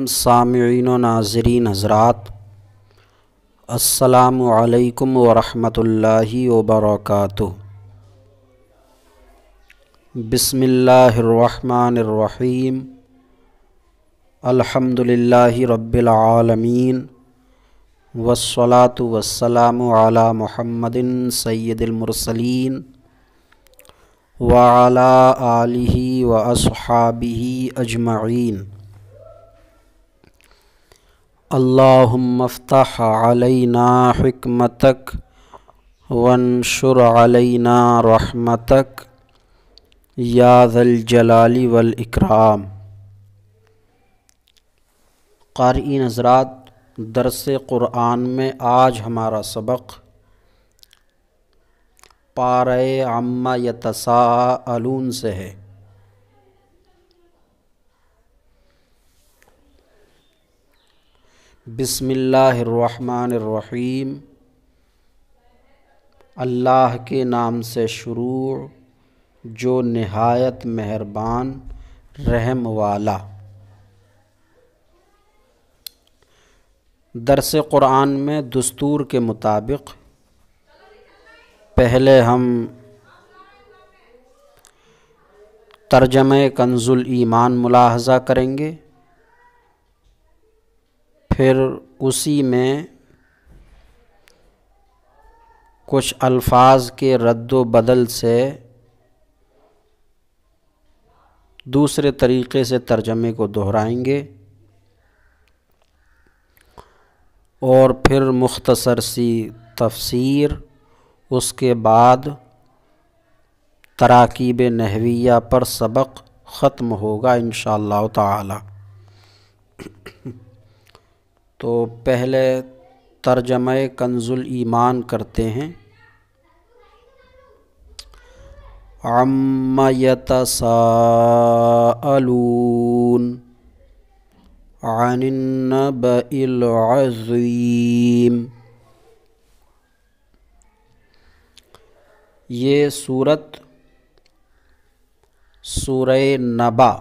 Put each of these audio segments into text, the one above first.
سامعین و ناظرین حضرات، السلام علیکم ورحمۃ اللہ وبرکاتہ۔ بسم اللہ الرحمن الرحیم۔ الحمد للہ رب العالمین، والصلاة والسلام علی محمد سید المرسلین وعلی آلہ واصحابہ اجمعین۔ اللہم افتح علینا حکمتک وانشر علینا رحمتک یا ذا الجلال والاکرام۔ قارئین حضرات، درس قرآن میں آج ہمارا سبق پارہ عما یتساءلون سے ہے۔ بسم اللہ الرحمن الرحیم۔ اللہ کے نام سے شروع جو نہایت مہربان رحم والا۔ درس قرآن میں دستور کے مطابق پہلے ہم ترجمہ کنز الایمان ملاحظہ کریں گے، پھر اسی میں کچھ الفاظ کے رد و بدل سے دوسرے طریقے سے ترجمے کو دہرائیں گے، اور پھر مختصر سی تفسیر، اس کے بعد تراکیب نحویہ پر سبق ختم ہوگا انشاءاللہ تعالی۔ تو پہلے ترجمہ کنز الایمان کرتے ہیں۔ عما یتساءلون عن النبأ العظیم۔ یہ سورت سورہ نبا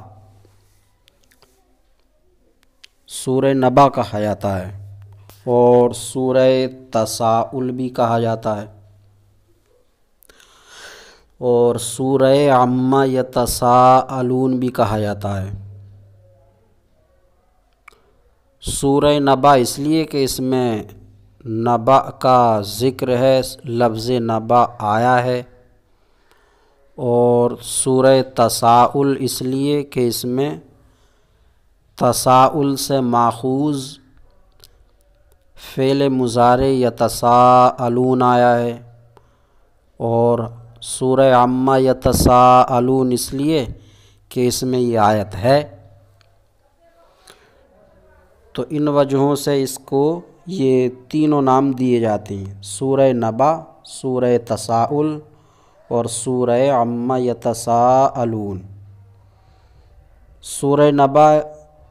کہا جاتا ہے، اور سورہ تساؤل بھی کہا جاتا ہے، اور سورہ عما یتساءلون بھی کہا جاتا ہے۔ سورہ نبا اس لیے کہ اس میں نبا کا ذکر ہے، لفظ نبا آیا ہے، اور سورہ تساؤل اس لیے کہ اس میں تساؤل سے ماخوذ فعل مضارع یتساءلون آیا ہے، اور سورہ عما یتساءلون اس لیے کہ اس میں یہ آیت ہے۔ تو ان وجہوں سے اس کو یہ تینوں نام دیے جاتے ہیں: سورہ نبا، سورہ تساؤل اور سورہ عما یتساءلون۔ سورہ نبا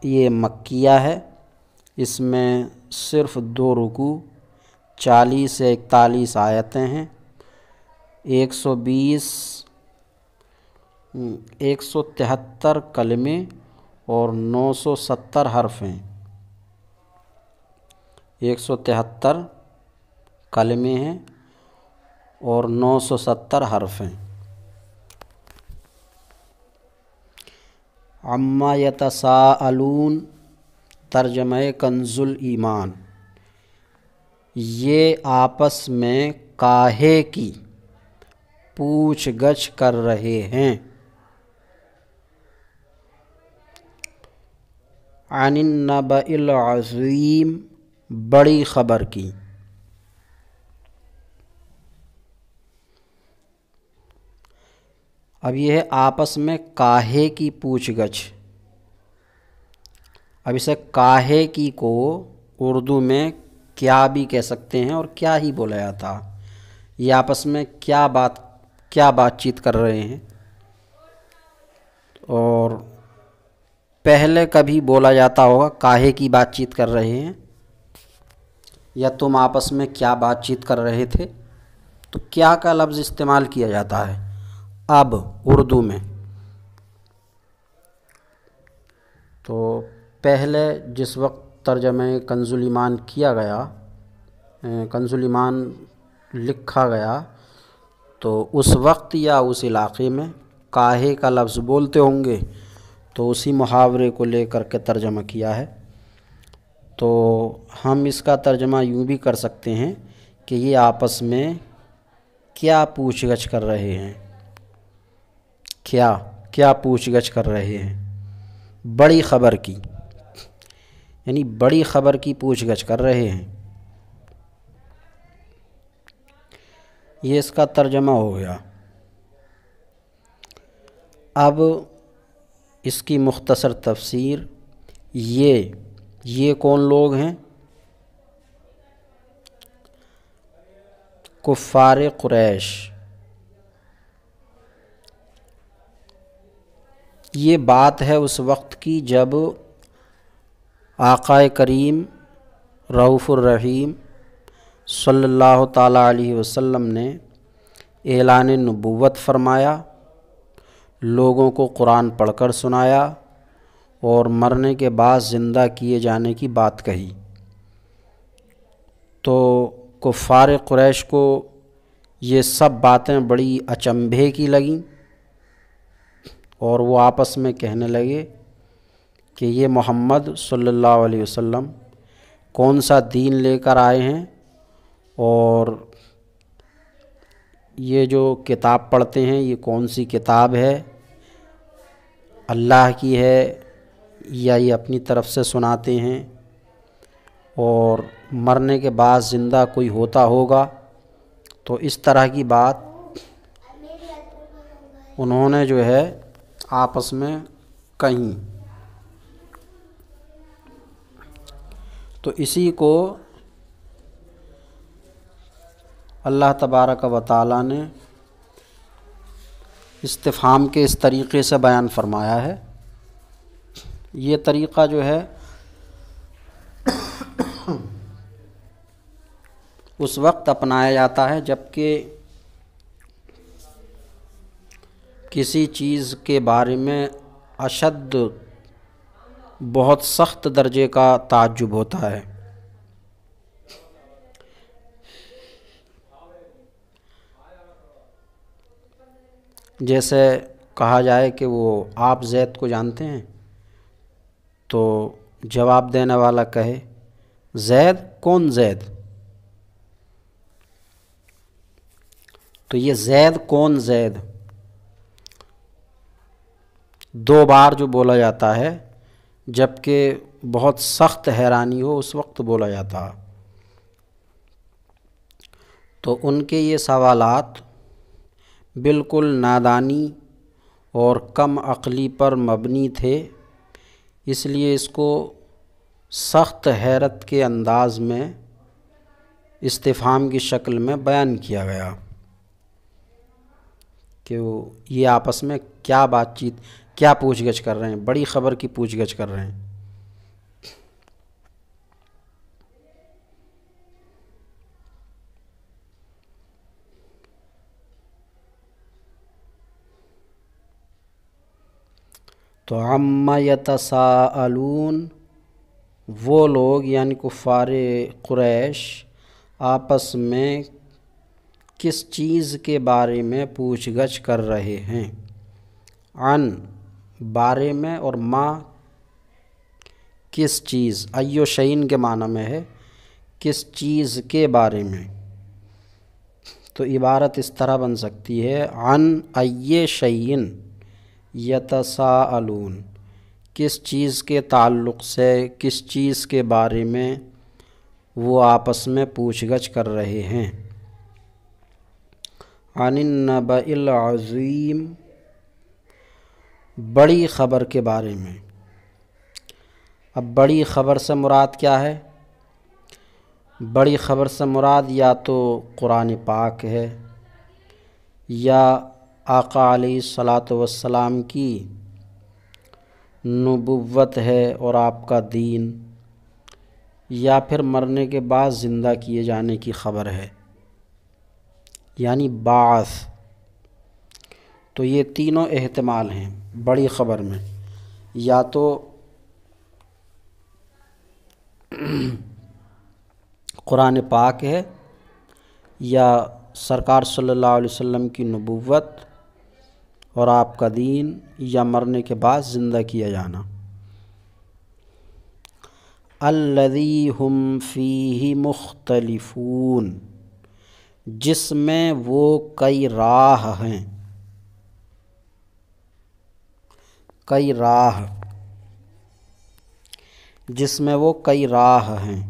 یہ مکیہ ہے، اس میں صرف 2 رکوع، 40 سے 41 آیتیں ہیں، 173 کلمے اور 970 حرف ہیں۔ 173 کلمے ہیں اور 970 حرف ہیں۔ عما یتساءلون ترجمہ کنز الایمان۔ یہ آپس میں کاہے کی پوچھ گچھ کر رہے ہیں۔ عن النبأ العظیم، بڑی خبر کی۔ اب یہ ہے آپس میں کاہے کی پوچھ گچھ۔ اب اسے کاہے کی کو اردو میں کیا بھی کہہ سکتے ہیں اور کیا ہی بولا جاتا۔ یہ آپس میں کیا بات چیت کر رہے ہیں، اور پہلے کبھی بولا جاتا ہوگا کاہے کی بات چیت کر رہے ہیں، یا تم آپس میں کیا بات چیت کر رہے تھے، تو کیا کا لفظ استعمال کیا جاتا ہے اب اردو میں۔ تو پہلے جس وقت ترجمہ کنز الایمان کیا گیا، کنز الایمان لکھا گیا، تو اس وقت یا اس علاقے میں کاہے کا لفظ بولتے ہوں گے، تو اسی محاورے کو لے کر کے ترجمہ کیا ہے۔ تو ہم اس کا ترجمہ یوں بھی کر سکتے ہیں کہ یہ آپس میں کیا پوچھ گچھ کر رہے ہیں، کیا پوچھ گچھ کر رہے ہیں، بڑی خبر کی، یعنی بڑی خبر کی پوچھ گچھ کر رہے ہیں۔ یہ اس کا ترجمہ ہو گیا۔ اب اس کی مختصر تفسیر، یہ کون لوگ ہیں؟ کفار قریش۔ یہ بات ہے اس وقت کی جب آقا کریم رؤوف الرحیم صلی اللہ تعالیٰ علیہ وسلم نے اعلان نبوت فرمایا، لوگوں کو قرآن پڑھ کر سنایا اور مرنے کے بعد زندہ کیے جانے کی بات کہی۔ تو کفار قریش کو یہ سب باتیں بڑی اچنبھے کی لگیں، اور وہ آپس میں کہنے لگے کہ یہ محمد صلی اللہ علیہ وسلم کون سا دین لے کر آئے ہیں، اور یہ جو کتاب پڑھتے ہیں یہ کون سی کتاب ہے، اللہ کی ہے یا یہ اپنی طرف سے سناتے ہیں، اور مرنے کے بعد زندہ کوئی ہوتا ہوگا۔ تو اس طرح کی بات انہوں نے جو ہے آپس میں کہیں۔ تو اسی کو اللہ تبارک و تعالیٰ نے استفہام کے اس طریقے سے بیان فرمایا ہے۔ یہ طریقہ جو ہے اس وقت اپنایا جاتا ہے جب کہ کسی چیز کے بارے میں اشد، بہت سخت درجے کا تعجب ہوتا ہے۔ جیسے کہا جائے کہ وہ آپ زید کو جانتے ہیں، تو جواب دینے والا کہے زید؟ کون زید؟ تو یہ زید کون زید دو بار جو بولا جاتا ہے جب کہ بہت سخت حیرانی ہو اس وقت بولا جاتا۔ تو ان کے یہ سوالات بالکل نادانی اور کم عقلی پر مبنی تھے، اس لیے اس کو سخت حیرت کے انداز میں استفہام کی شکل میں بیان کیا گیا کہ وہ یہ آپس میں کیا بات چیت، کیا پوچھ گچھ کر رہے ہیں، بڑی خبر کی پوچھ گچھ کر رہے ہیں۔ تو عما یتساءلون، وہ لوگ یعنی کفار قریش آپس میں کس چیز کے بارے میں پوچھ گچھ کر رہے ہیں؟ عن بارے میں، اور ما کس چیز، ایو شیئن کے معنی میں ہے، کس چیز کے بارے میں۔ تو عبارت اس طرح بن سکتی ہے عن ای شیئن یتساءلون، کس چیز کے تعلق سے، کس چیز کے بارے میں وہ آپس میں پوچھ گچھ کر رہے ہیں۔ عن النبأ العظیم، بڑی خبر کے بارے میں۔ اب بڑی خبر سے مراد کیا ہے؟ بڑی خبر سے مراد یا تو قرآن پاک ہے، یا آقا علیہ الصلاۃ والسلام کی نبوت ہے اور آپ کا دین، یا پھر مرنے کے بعد زندہ کیے جانے کی خبر ہے، یعنی بعث۔ تو یہ تینوں احتمال ہیں بڑی خبر میں، یا تو قرآن پاک ہے یا سرکار صلی اللہ علیہ وسلم کی نبوت اور آپ کا دین یا مرنے کے بعد زندہ کیا جانا۔ الذی ہم فیہ مختلفون، جس میں وہ کئی راہ ہیں، کئی راہ، جس میں وہ کئی راہ ہیں۔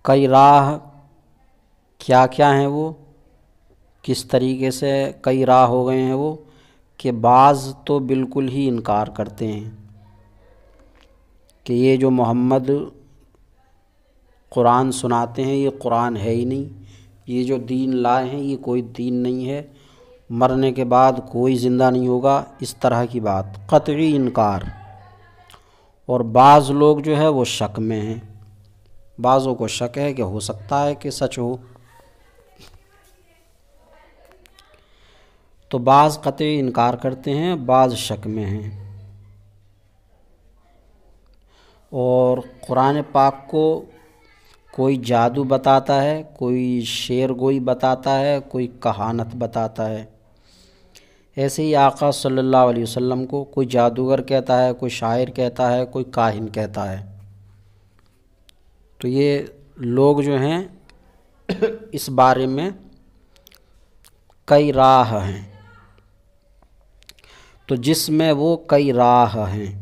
کئی راہ کیا کیا ہیں وہ، کس طریقے سے کئی راہ ہو گئے ہیں وہ، کہ بعض تو بالکل ہی انکار کرتے ہیں کہ یہ جو محمد قرآن سناتے ہیں یہ قرآن ہے ہی نہیں، یہ جو دین لائے ہیں یہ کوئی دین نہیں ہے، مرنے کے بعد کوئی زندہ نہیں ہوگا، اس طرح کی بات، قطعی انکار۔ اور بعض لوگ جو ہے وہ شک میں ہیں، بعضوں کو شک ہے کہ ہو سکتا ہے کہ سچ ہو، تو بعض قطعی انکار کرتے ہیں، بعض شک میں ہیں۔ اور قرآن پاک کو کوئی جادو بتاتا ہے، کوئی شعر گوئی بتاتا ہے، کوئی کہانت بتاتا ہے، ایسے ہی آقا صلی اللہ علیہ وسلم کو کوئی جادوگر کہتا ہے، کوئی شاعر کہتا ہے، کوئی کاہن کہتا ہے۔ تو یہ لوگ جو ہیں اس بارے میں کئی راہ ہیں، تو جس میں وہ کئی راہ ہیں،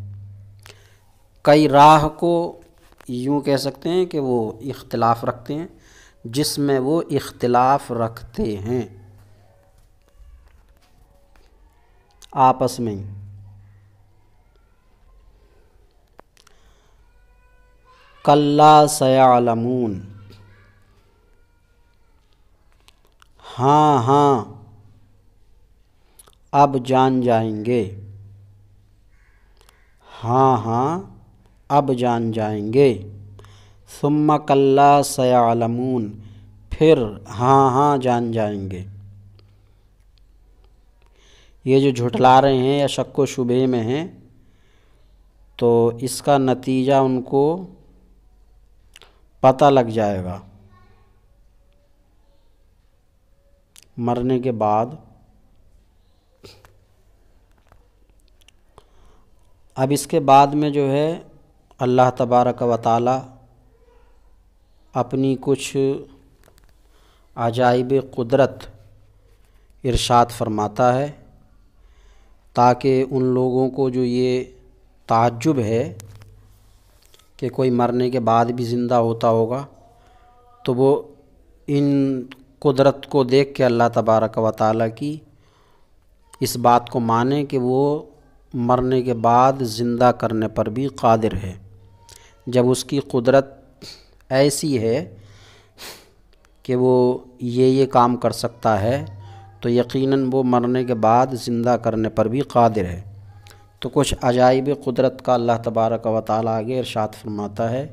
کئی راہ کو یوں کہہ سکتے ہیں کہ وہ اختلاف رکھتے ہیں، جس میں وہ اختلاف رکھتے ہیں آپس میں۔ کلا سیعلمون، ہاں ہاں اب جان جائیں گے، ہاں ہاں اب جان جائیں گے، ثم کلا سیعلمون، پھر ہاں ہاں جان جائیں گے۔ یہ جو جھٹلا رہے ہیں یا شک و شبہ میں ہیں، تو اس کا نتیجہ ان کو پتہ لگ جائے گا مرنے کے بعد۔ اب اس کے بعد میں جو ہے اللہ تبارک و تعالی اپنی کچھ عجائب قدرت ارشاد فرماتا ہے، تاکہ ان لوگوں کو جو یہ تعجب ہے کہ کوئی مرنے کے بعد بھی زندہ ہوتا ہوگا، تو وہ ان قدرت کو دیکھ کے اللہ تبارک و تعالیٰ کی اس بات کو مانیں کہ وہ مرنے کے بعد زندہ کرنے پر بھی قادر ہے۔ جب اس کی قدرت ایسی ہے کہ وہ یہ کام کر سکتا ہے، تو یقیناً وہ مرنے کے بعد زندہ کرنے پر بھی قادر ہے۔ تو کچھ عجائب قدرت کا اللہ تبارک و تعالیٰ آگے ارشاد فرماتا ہے،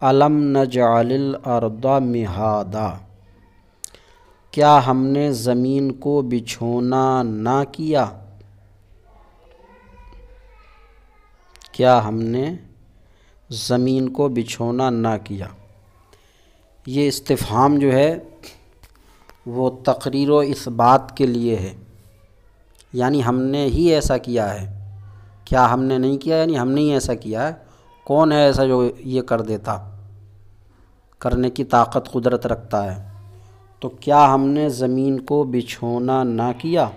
الم نجعل الارض مہادا، کیا ہم نے زمین کو بچھونا نہ کیا، کیا ہم نے زمین کو بچھونا نہ کیا۔ یہ استفہام جو ہے وہ تقریر و اثبات کے لیے ہے، یعنی ہم نے ہی ایسا کیا ہے، کیا ہم نے نہیں کیا، یعنی ہم نے ہی ایسا کیا ہے، کون ہے ایسا جو یہ کر دیتا، کرنے کی طاقت قدرت رکھتا ہے۔ تو کیا ہم نے زمین کو بچھونا نہ کیا،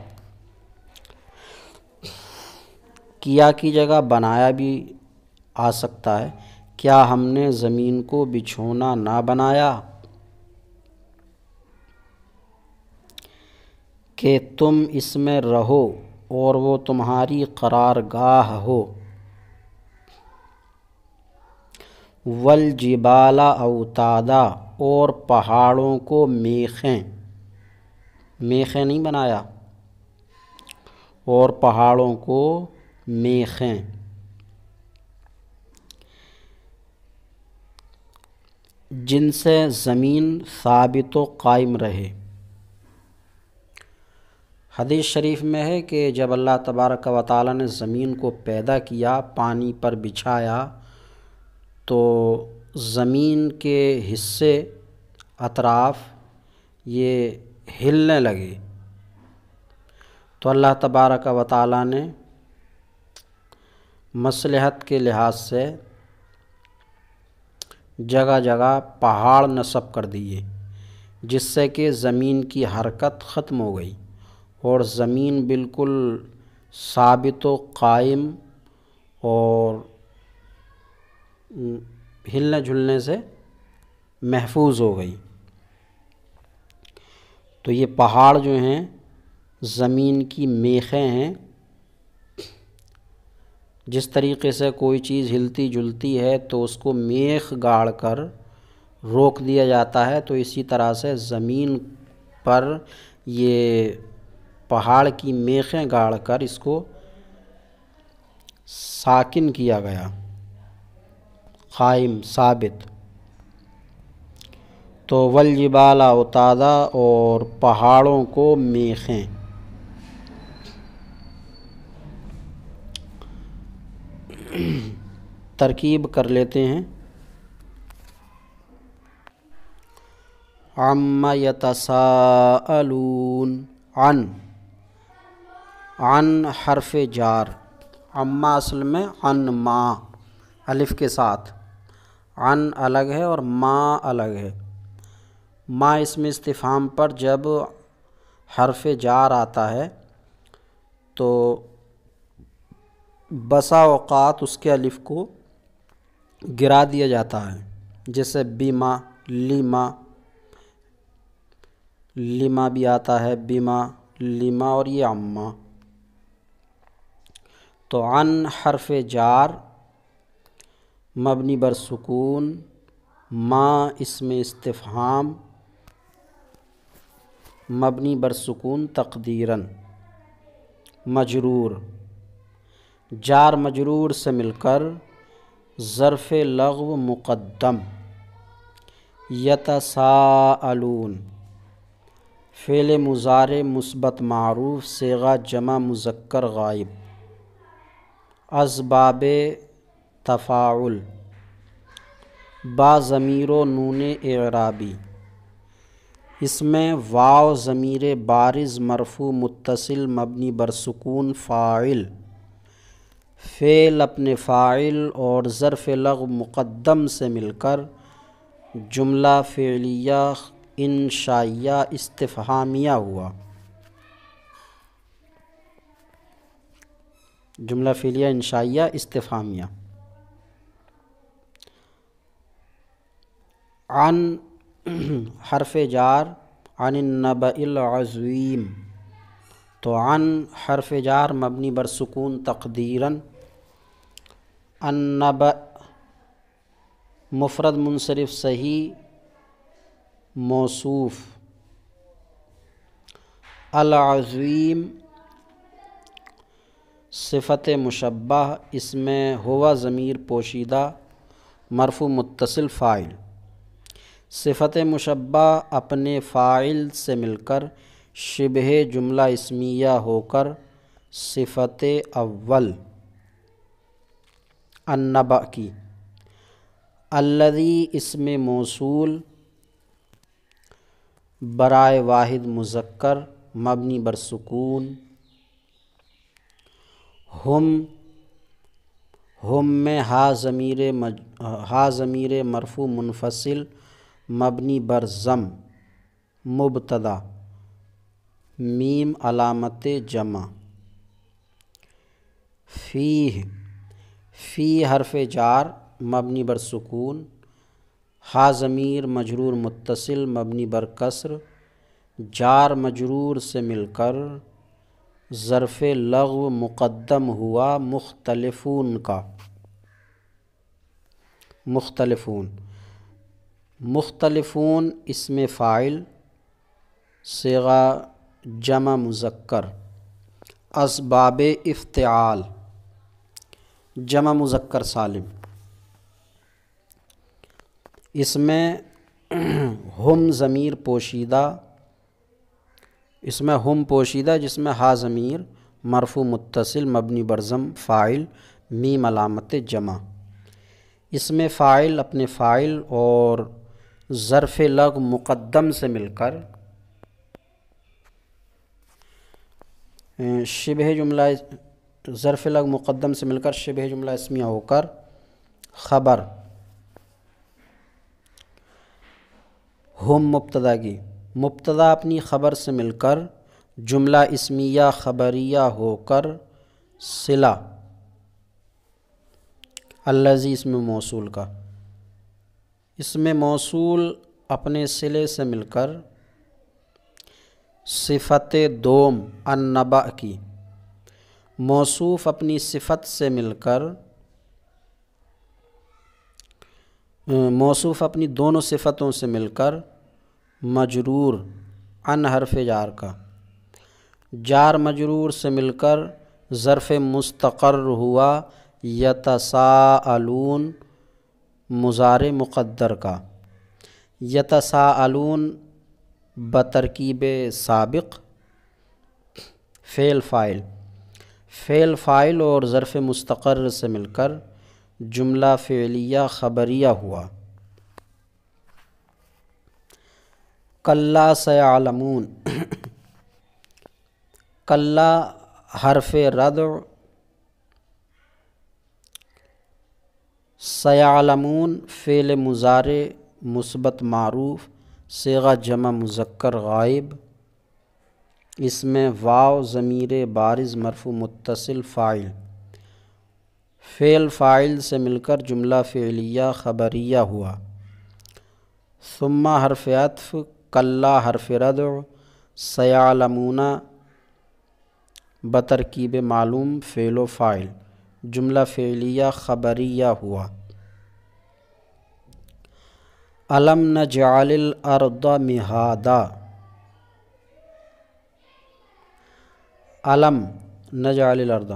کیا کی جگہ بنایا بھی آ سکتا ہے، کیا ہم نے زمین کو بچھونا نہ بنایا کہ تم اس میں رہو اور وہ تمہاری قرارگاہ ہو، والجبال اوتادا، اور پہاڑوں کو میخیں، میخیں نہیں بنایا، اور پہاڑوں کو میخیں، جن سے زمین ثابت و قائم رہے۔ حدیث شریف میں ہے کہ جب اللہ تبارک و تعالیٰ نے زمین کو پیدا کیا، پانی پر بچھایا، تو زمین کے حصے اطراف یہ ہلنے لگے، تو اللہ تبارک و تعالیٰ نے مصلحت کے لحاظ سے جگہ جگہ پہاڑ نصب کر دیے، جس سے کہ زمین کی حرکت ختم ہو گئی اور زمین بالکل ثابت و قائم اور ہلنے جھلنے سے محفوظ ہو گئی۔ تو یہ پہاڑ جو ہیں زمین کی میخیں ہیں، جس طریقے سے کوئی چیز ہلتی جلتی ہے تو اس کو میخ گاڑ کر روک دیا جاتا ہے، تو اسی طرح سے زمین پر یہ پہاڑ کی میخیں گاڑ کر اس کو ساکن کیا گیا، قائم ثابت۔ تو والجبال اوتادا، اور پہاڑوں کو میخیں۔ ترکیب کر لیتے ہیں۔ عم یتساءلون، عن حرف جار، عما اصل میں عن ما الف کے ساتھ، عن الگ ہے اور ما الگ ہے۔ ما اس میں استفہام پر جب حرف جار آتا ہے تو بسا اوقات اس کے الف کو گرا دیا جاتا ہے، جیسے بیما، لیما، لما بھی آتا ہے، بیما، لما، اور یہ عما۔ تو عن حرف جار مبنی بر سکون، ما اسم استفہام مبنی بر سکون تقدیراً، مجرور، جار مجرور سے مل کر ظرف لغو مقدم، یتساءلون، فعل مضارع مثبت معروف، صیغہ جمع مذکر غائب، اسباب تفاعل، با ضمیر و نون اعرابی، اس میں واو ضمیر بارز مرفوع متصل مبنی بر سکون فاعل، فعل اپنے فاعل اور ظرف لغو مقدم سے مل کر جملہ فعلیہ انشائیہ استفہامیہ ہوا، جملہ فعلیہ انشائیہ استفہامیہ۔ عن حرف جار عن النبأ العظیم، تو عن حرف جار مبنی بر سکون تقدیراً النبأ مفرد منصرف صحیح موصوف، العظیم صفت مشبہ، اس میں ہوا ضمیر پوشیدہ مرفوع متصل فاعل، صفت مشبہ اپنے فاعل سے مل کر شبہ جملہ اسمیہ ہو کر صفت اول النبأ کی، الذی اسم موصول برائے واحد مذکر مبنی بر سکون، ہم میں ہا ضمیر مرفوع منفصل مبنی بر ضم مبتدا، میم علامت جمع، فی حرف جار مبنی بر سکون، ہا ضمیر مجرور متصل مبنی بر کسر، جار مجرور سے مل کر ظرف لغو مقدم ہوا مختلفون کا، مختلفون اسم فاعل صیغہ جمع مذکر، اسباب افتعال جمع مذکر سالم، اس میں ہم ضمیر پوشیدہ اس میں ہم پوشیدہ جس میں ہا ضمیر مرفوع متصل مبنی برضم فاعل میم علامت جمع. اس میں فاعل اپنے فاعل اور ظرف لغو مقدم سے مل کر شبہ جملہ ظرف لغو مقدم سے مل کر شبہ جملہ اسمیہ ہو کر خبر ہم مبتدا کی مبتدا اپنی خبر سے مل کر جملہ اسمیہ خبریہ ہو کر صلہ الذی اس میں موصول کا اس میں موصول اپنے صلے سے مل کر صفت دوم النبأ کی موصوف اپنی صفت سے مل کر موصوف اپنی دونوں صفتوں سے مل کر مجرور ان حرف جار کا جار مجرور سے مل کر ظرف مستقر ہوا یتساءلون مضارع مقدر کا یتساءلون بترکیب سابق فعل فاعل اور ظرف مستقر سے مل کر جملہ فعلیہ خبریہ ہوا. کلا سیعلمون کلا حرف ردع سیعلمون فعل مضارع مثبت معروف صیغہ جمع مذکر غائب. اس میں واو ضمیر بارز مرفوع متصل فاعل فعل فاعل سے مل کر جملہ فعلیہ خبریہ ہوا. ثم حرف عطف کلا حرف ردع سیعلمون بترکیب معلوم فعل و فاعل جملہ فعلیہ خبریہ ہوا. الم نجعل الارض مہادا الم نجعل الارض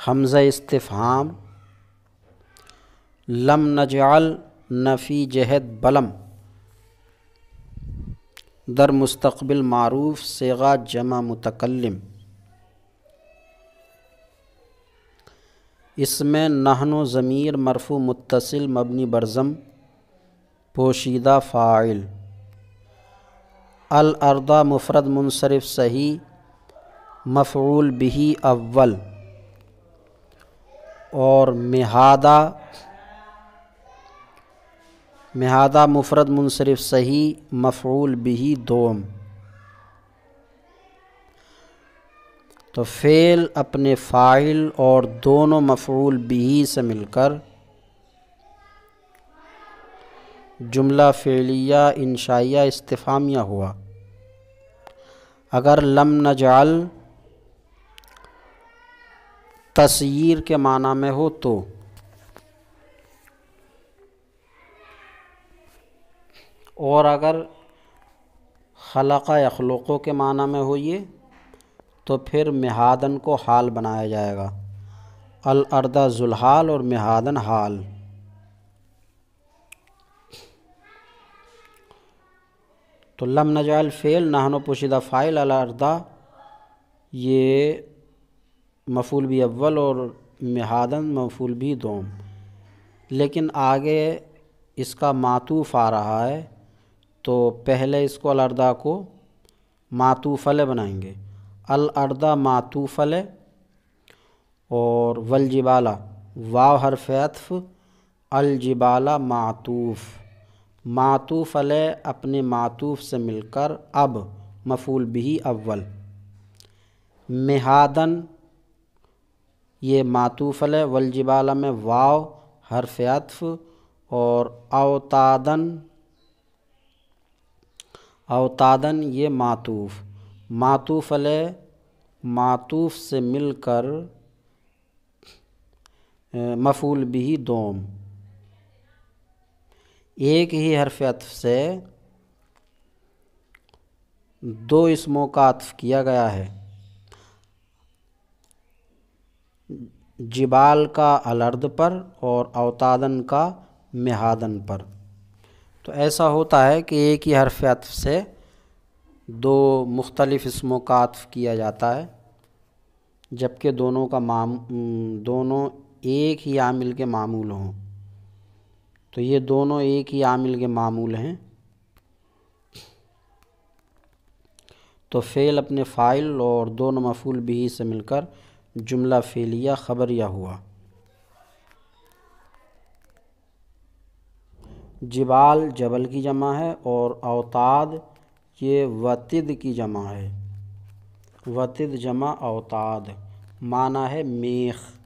حمزہ استفہام لم نجعل نفی جہت بلم در مستقبل معروف صیغہ جمع متکلم. اس میں نحن ضمیر مرفوع متصل مبنی برضم پوشیدہ فاعل الارض مفرد منصرف صحیح مفعول بہ اول اور مہادہ مفرد منصرف صحیح مفعول بہ دوم. تو فعل اپنے فاعل اور دونوں مفعول بہ سے مل کر جملہ فعلیہ انشائیہ استفہامیہ ہوا. اگر لم نجعل تسییر کے معنی میں ہو تو اور اگر خلق یخلقو کے معنی میں ہو یہ تو پھر مہادن کو حال بنایا جائے گا. الارض ذوالحال اور مہادن حال. تو لم نجعل فعل نحن پوشیدہ فاعل الارض یہ مفعول بھی اول اور مہادن مفعول بھی دوم. لیکن آگے اس کا معطوف آ رہا ہے تو پہلے اس کو الارض کو معطوف علیہ بنائیں گے. الارض معطوف علیہ اور والجبال واو حرف عطف الجبال معطوف علیہ اپنے معطوف سے مل کر اب مفعول بہ اول. مہادن یہ معطوف علیہ والجبال میں واو حرف عطف اور اوتادن یہ معطوف علیہ معطوف سے مل کر مفعول بہ دوم. ایک ہی حرف عطف سے دو اسموں کا عطف کیا گیا ہے. جبال کا الارض پر اور اوتادن کا مہادن پر. تو ایسا ہوتا ہے کہ ایک ہی حرف عطف سے دو مختلف اسموں کا عطف کیا جاتا ہے جبکہ دونوں دونوں ایک ہی عامل کے معمول ہوں، تو یہ دونوں ایک ہی عامل کے معمول ہیں، تو فعل اپنے فاعل اور دونوں مفعول بھی سے مل کر جملہ فعلیہ خبریہ ہوا۔ جبال جبل کی جمع ہے اور اوتاد یہ وطد کی جمع ہے۔ وطد جمع اوتاد، معنی ہے میخ۔